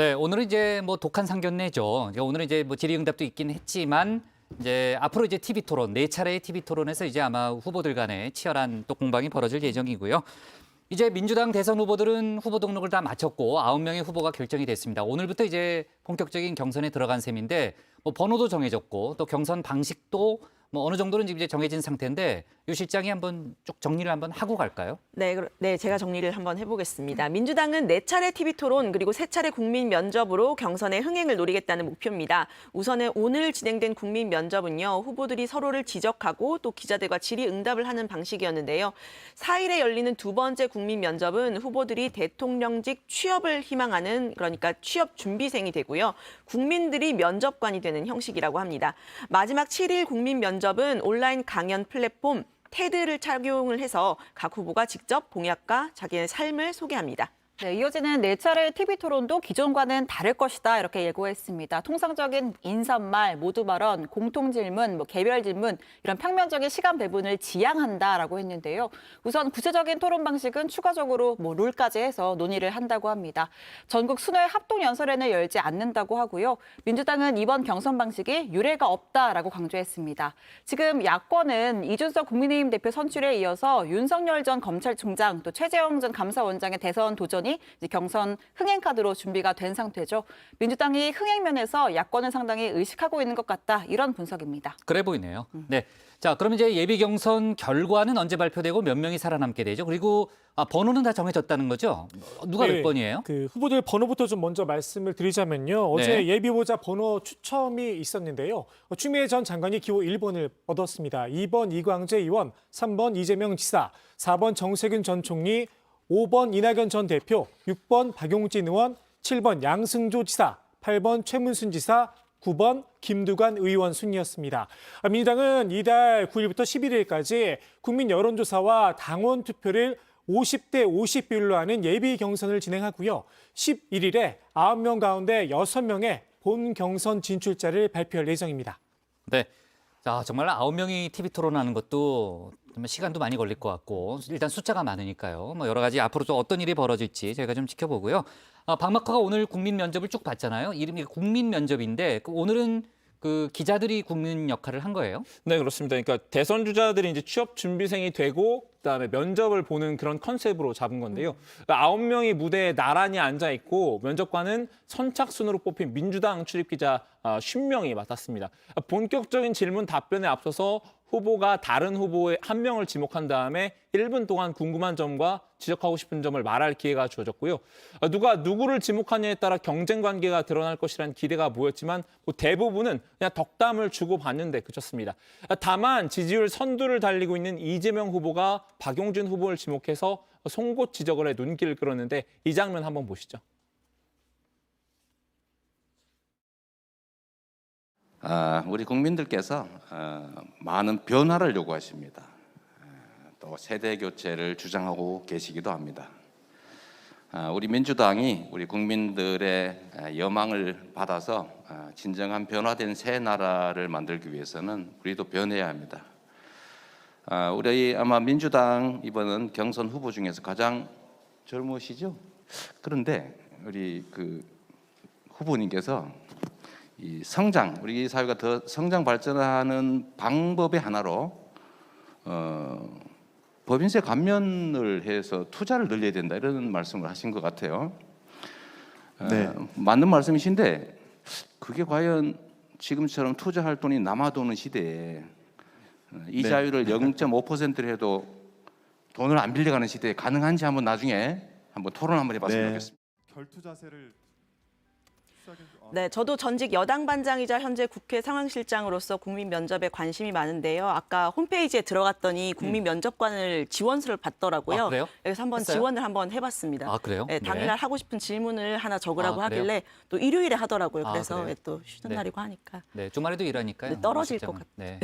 네, 오늘은 이제 뭐 독한 상견례죠. 오늘은 이제 뭐 질의응답도 있긴 했지만 이제 앞으로 이제 TV 토론, 네 차례의 TV 토론에서 이제 아마 후보들 간에 치열한 또 공방이 벌어질 예정이고요. 이제 민주당 대선 후보들은 후보 등록을 다 마쳤고 9명의 후보가 결정이 됐습니다. 오늘부터 이제 본격적인 경선에 들어간 셈인데 뭐 번호도 정해졌고 또 경선 방식도 뭐 어느 정도는 지금 이제 정해진 상태인데 유 실장이 한번 쭉 정리를 한번 하고 갈까요? 네, 제가 정리를 한번 해보겠습니다. 민주당은 4차례 TV 토론 그리고 3차례 국민 면접으로 경선의 흥행을 노리겠다는 목표입니다. 우선은 오늘 진행된 국민 면접은요, 후보들이 서로를 지적하고 또 기자들과 질의응답을 하는 방식이었는데요. 4일에 열리는 두 번째 국민 면접은 후보들이 대통령직 취업을 희망하는, 그러니까 취업 준비생이 되고요. 국민들이 면접관이 되는 형식이라고 합니다. 마지막 7일 국민 면접은 온라인 강연 플랫폼 테드를 착용을 해서 각 후보가 직접 공약과 자기의 삶을 소개합니다. 네, 이어지는 4차례 TV 토론도 기존과는 다를 것이다 이렇게 예고했습니다. 통상적인 인사말, 모두 발언, 공통 질문, 개별 질문 이런 평면적인 시간 배분을 지향한다라고 했는데요. 우선 구체적인 토론 방식은 추가적으로 룰까지 해서 논의를 한다고 합니다. 전국 순회 합동 연설회는 열지 않는다고 하고요. 민주당은 이번 경선 방식이 유례가 없다라고 강조했습니다. 지금 야권은 이준석 국민의힘 대표 선출에 이어서 윤석열 전 검찰총장 또 최재형 전 감사원장의 대선 도전이 이제 경선 흥행 카드로 준비가 된 상태죠. 민주당이 흥행 면에서 야권을 상당히 의식하고 있는 것 같다. 이런 분석입니다. 그래 보이네요. 네. 자, 그럼 이제 예비 경선 결과는 언제 발표되고 몇 명이 살아남게 되죠? 그리고 번호는 다 정해졌다는 거죠? 누가 몇 번이에요? 그 후보들 번호부터 좀 먼저 말씀을 드리자면요. 어제 네. 예비후보자 번호 추첨이 있었는데요. 추미애 전 장관이 기호 1번을 얻었습니다. 2번 이광재 의원, 3번 이재명 지사, 4번 정세균 전 총리, 5번 이낙연 전 대표, 6번 박용진 의원, 7번 양승조 지사, 8번 최문순 지사, 9번 김두관 의원 순이었습니다. 민주당은 이달 9일부터 11일까지 국민 여론조사와 당원 투표를 50대 50 비율로 하는 예비 경선을 진행하고요. 11일에 9명 가운데 6명의 본 경선 진출자를 발표할 예정입니다. 네. 자, 정말 9명이 TV 토론하는 것도 정말 시간도 많이 걸릴 것 같고 일단 숫자가 많으니까요. 뭐 여러 가지 앞으로 또 어떤 일이 벌어질지 저희가 좀 지켜보고요. 박마커가 오늘 국민 면접을 쭉 봤잖아요. 이름이 국민 면접인데 오늘은 그 기자들이 국민 역할을 한 거예요? 네, 그렇습니다. 그러니까 대선 주자들이 이제 취업 준비생이 되고 그다음에 면접을 보는 그런 컨셉으로 잡은 건데요. 그러니까 9명이 무대에 나란히 앉아 있고 면접관은 선착순으로 뽑힌 민주당 출입 기자 50명이 맡았습니다. 본격적인 질문 답변에 앞서서 후보가 다른 후보의 한 명을 지목한 다음에 1분 동안 궁금한 점과 지적하고 싶은 점을 말할 기회가 주어졌고요. 누가 누구를 지목하냐에 따라 경쟁 관계가 드러날 것이라는 기대가 모였지만 대부분은 그냥 덕담을 주고받는데 그쳤습니다. 다만 지지율 선두를 달리고 있는 이재명 후보가 박용진 후보를 지목해서 송곳 지적을 해 눈길을 끌었는데 이 장면 한번 보시죠. 우리 국민들께서 많은 변화를 요구하십니다. 또 세대 교체를 주장하고 계시기도 합니다. 우리 민주당이 우리 국민들의 여망을 받아서 진정한 변화된 새 나라를 만들기 위해서는 우리도 변해야 합니다. 우리 아마 민주당 이번은 경선 후보 중에서 가장 젊으시죠? 그런데 우리 그 후보님께서 이 성장, 우리 사회가 더 성장 발전하는 방법의 하나로 법인세 감면을 해서 투자를 늘려야 된다 이런 말씀을 하신 것 같아요. 네. 맞는 말씀이신데 그게 과연 지금처럼 투자할 돈이 남아도는 시대에 이자율을 0.5%로 해도 돈을 안 빌려가는 시대에 가능한지 한번 나중에 한번 토론 한번 해봤으면 좋겠습니다. 결투자세를 네, 저도 전직 여당 반장이자 현재 국회 상황실장으로서 국민 면접에 관심이 많은데요. 아까 홈페이지에 들어갔더니 국민 면접관을 지원서를 받더라고요. 그래요? 그래서 한번 했어요? 지원을 한번 해봤습니다. 그래요? 네, 당일날 하고 싶은 질문을 하나 적으라고 그래요? 하길래 또 일요일에 하더라고요. 그래서 그래요? 또 쉬는 네. 날이고 하니까. 네, 주말에도 일하니까요. 네, 떨어질 실장은. 것 네.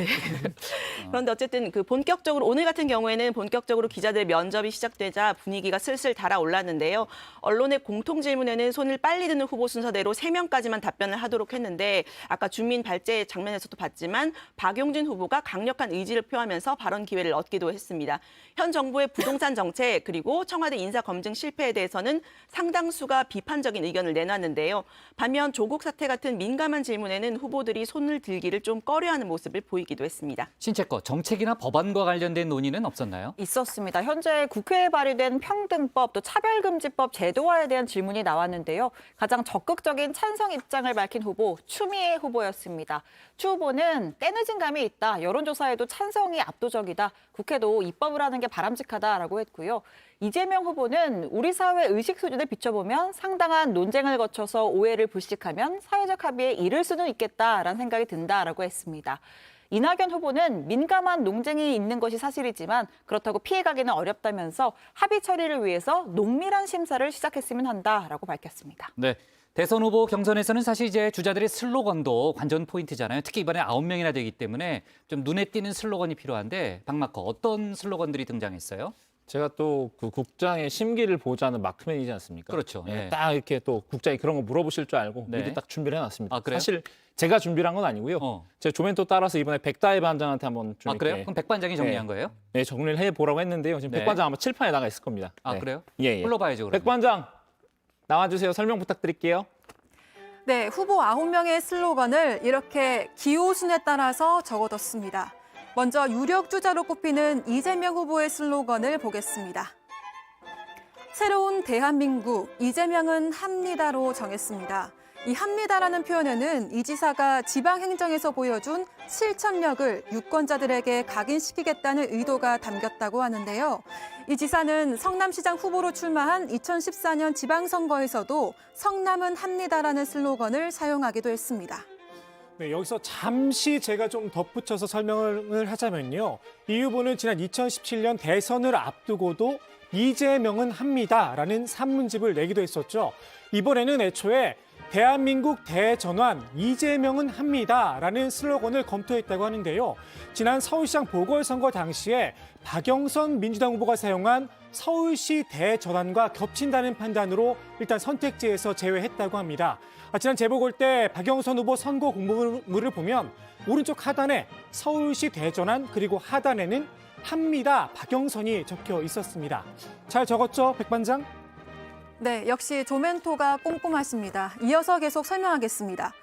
그런데 어쨌든 그 본격적으로 오늘 같은 경우에는 본격적으로 기자들 면접이 시작되자 분위기가 슬슬 달아올랐는데요. 언론의 공통 질문에는 손을 빨리 드는 후보 순서대로 3명까지만 답변을 하도록 했는데 아까 주민 발제 장면에서도 봤지만 박용진 후보가 강력한 의지를 표하면서 발언 기회를 얻기도 했습니다. 현 정부의 부동산 정책 그리고 청와대 인사 검증 실패에 대해서는 상당수가 비판적인 의견을 내놨는데요. 반면 조국 사태 같은 민감한 질문에는 후보들이 손을 들기를 좀 꺼려하는 모습을 보이기도 했습니다. 신채거 정책이나 법안과 관련된 논의는 없었나요? 있었습니다. 현재 국회에 발의된 평등법 또 차별금지법 제도화에 대한 질문이 나왔는데요. 가장 적극적인 찬성 입장을 밝힌 후보 추미애 후보였습니다. 추 후보는 때늦은 감이 있다. 여론조사에도 찬성이 압도적이다. 국회도 입법을 하는 게 바람직하다라고 했고요. 이재명 후보는 우리 사회 의식 수준을 비춰보면 상당한 논쟁을 거쳐서 오해를 불식하면 사회적 합의에 이를 수는 있겠다라는 생각이 든다라고 했습니다. 이낙연 후보는 민감한 논쟁이 있는 것이 사실이지만 그렇다고 피해가기는 어렵다면서 합의 처리를 위해서 농밀한 심사를 시작했으면 한다라고 밝혔습니다. 네. 대선 후보 경선에서는 사실 이제 주자들의 슬로건도 관전 포인트잖아요. 특히 이번에 9명이나 되기 때문에 좀 눈에 띄는 슬로건이 필요한데 박마커 어떤 슬로건들이 등장했어요? 제가 또 그 국장의 심기를 보자는 마크맨이지 않습니까? 그렇죠. 예, 예. 딱 이렇게 또 국장이 그런 거 물어보실 줄 알고 네. 미리 딱 준비를 해놨습니다. 아, 그래요? 사실 제가 준비를 한 건 아니고요. 제 조멘토 따라서 이번에 백다혜 반장한테 한번 좀 아, 그래요? 이렇게 그럼 백 반장이 정리한 거예요? 네, 정리를 해보라고 했는데요. 지금 네. 백 반장 아마 칠판에 나가 있을 겁니다. 아, 네. 그래요? 예, 예. 불러봐야죠, 그러면. 백 반장 나와주세요. 설명 부탁드릴게요. 네, 후보 9명의 슬로건을 이렇게 기호순에 따라서 적어뒀습니다. 먼저 유력 주자로 꼽히는 이재명 후보의 슬로건을 보겠습니다. 새로운 대한민국, 이재명은 합니다로 정했습니다. 이 합니다라는 표현에는 이 지사가 지방행정에서 보여준 실천력을 유권자들에게 각인시키겠다는 의도가 담겼다고 하는데요. 이 지사는 성남시장 후보로 출마한 2014년 지방선거에서도 성남은 합니다라는 슬로건을 사용하기도 했습니다. 네, 여기서 잠시 제가 좀 덧붙여서 설명을 하자면요. 이 후보는 지난 2017년 대선을 앞두고도 이재명은 합니다라는 산문집을 내기도 했었죠. 이번에는 애초에 대한민국 대전환 이재명은 합니다라는 슬로건을 검토했다고 하는데요. 지난 서울시장 보궐선거 당시에 박영선 민주당 후보가 사용한 서울시 대전환과 겹친다는 판단으로 일단 선택지에서 제외했다고 합니다. 지난 재보궐 때 박영선 후보 선거 공보물을 보면 오른쪽 하단에 서울시 대전환 그리고 하단에는 합니다 박영선이 적혀 있었습니다. 잘 적었죠, 백반장? 네, 역시 조멘토가 꼼꼼하십니다. 이어서 계속 설명하겠습니다.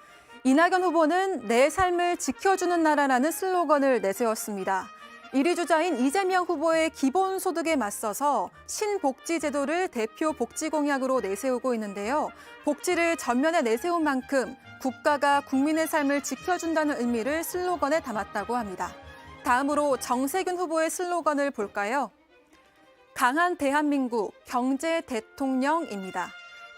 이낙연 후보는 내 삶을 지켜주는 나라라는 슬로건을 내세웠습니다. 1위 주자인 이재명 후보의 기본소득에 맞서서 신복지제도를 대표 복지 공약으로 내세우고 있는데요. 복지를 전면에 내세운 만큼 국가가 국민의 삶을 지켜준다는 의미를 슬로건에 담았다고 합니다. 다음으로 정세균 후보의 슬로건을 볼까요? 강한 대한민국 경제 대통령입니다.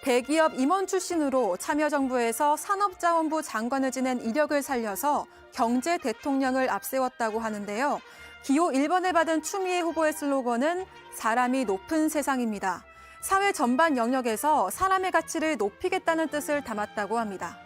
대기업 임원 출신으로 참여정부에서 산업자원부 장관을 지낸 이력을 살려서 경제 대통령을 앞세웠다고 하는데요. 기호 1번을 받은 추미애 후보의 슬로건은 사람이 높은 세상입니다. 사회 전반 영역에서 사람의 가치를 높이겠다는 뜻을 담았다고 합니다.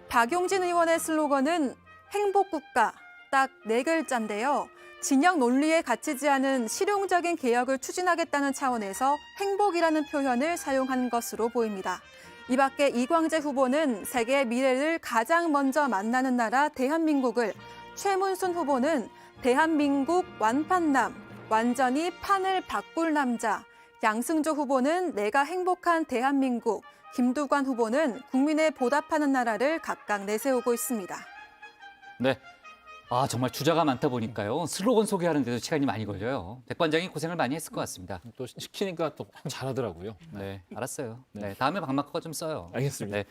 박용진 의원의 슬로건은 행복국가, 딱 4글자인데요. 진영 논리에 갇히지 않은 실용적인 개혁을 추진하겠다는 차원에서 행복이라는 표현을 사용한 것으로 보입니다. 이 밖에 이광재 후보는 세계의 미래를 가장 먼저 만나는 나라 대한민국을, 최문순 후보는 대한민국 완판남, 완전히 판을 바꿀 남자, 양승조 후보는 내가 행복한 대한민국, 김두관 후보는 국민에 보답하는 나라를 각각 내세우고 있습니다. 네. 아, 정말 주자가 많다 보니까요. 슬로건 소개하는데도 시간이 많이 걸려요. 백반장이 고생을 많이 했을 것 같습니다. 또 시키니까 또 잘하더라고요. 네, 알았어요. 네, 다음에 박마커가 좀 써요. 알겠습니다. 네.